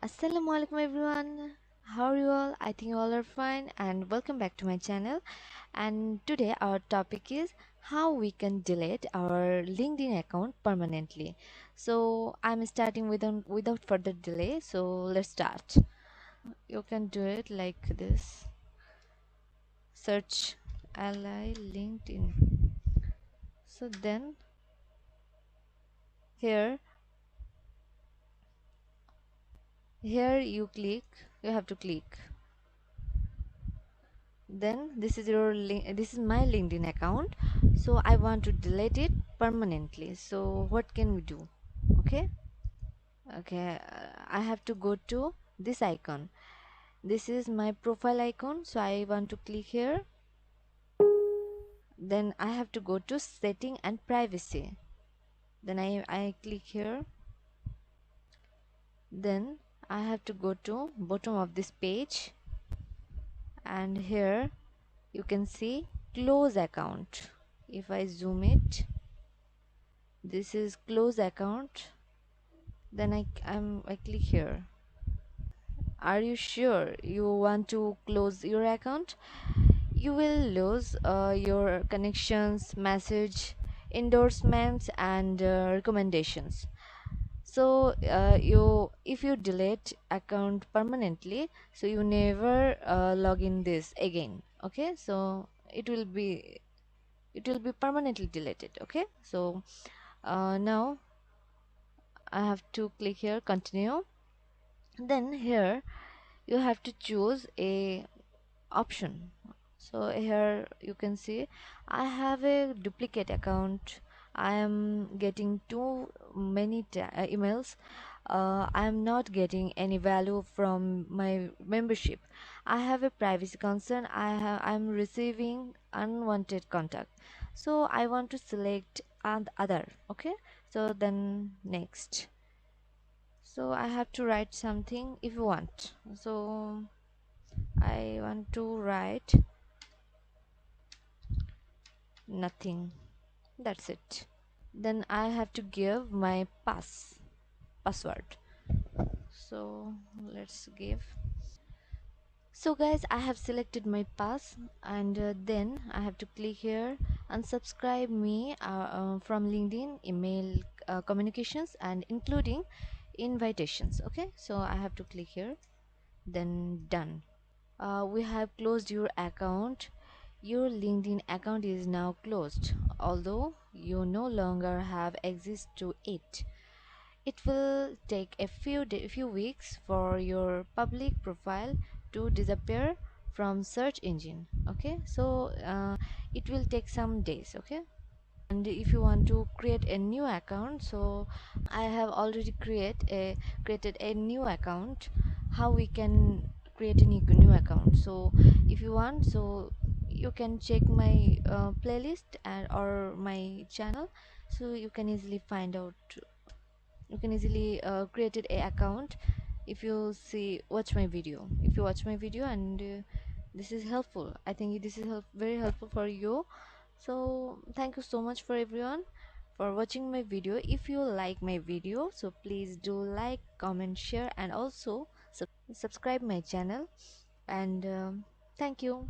Assalamu alaikum everyone. How are you all? I think you all are fine and welcome back to my channel. And today our topic is how we can delete our LinkedIn account permanently. So I'm starting without further delay. So let's start. You can do it like this. Search ally LinkedIn. So then here you have to click. Then this is my LinkedIn account, so I want to delete it permanently. So what can we do? Okay, I have to go to this icon. This is my profile icon, so I want to click here. Then I have to go to setting and privacy. Then I click here. Then I have to go to bottom of this page, and here you can see close account. If I zoom it, this is close account. Then I click here. Are you sure you want to close your account? You will lose your connections, message, endorsements, and recommendations. So you if you delete account permanently, so you never log in this again. Okay, so it will be permanently deleted. Okay, so now I have to click here, continue. Then here you have to choose a option. So here you can see I have a duplicate account. I am getting too many emails. I am not getting any value from my membership. I have a privacy concern. I'm receiving unwanted contact, so I want to select other. Okay, so then next, so I have to write something if you want. So I want to write nothing. That's it. Then I have to give my password. So let's give. So guys, I have selected my pass, and then I have to click here unsubscribe me from LinkedIn email communications and including invitations. Okay, so I have to click here, then done. We have closed your account. Your LinkedIn account is now closed, although you no longer have access to it. It will take a few weeks for your public profile to disappear from search engine. Okay, so it will take some days. Okay, and if you want to create a new account, so I have already created a new account. How we can create a new account? So if you want, so you can check my playlist and or my channel, so you can easily find out. You can easily create a account if you watch my video. If you watch my video, and this is helpful, I think this is very helpful for you. So thank you so much for everyone for watching my video. If you like my video, so please do like, comment, share, and also subscribe my channel. And thank you.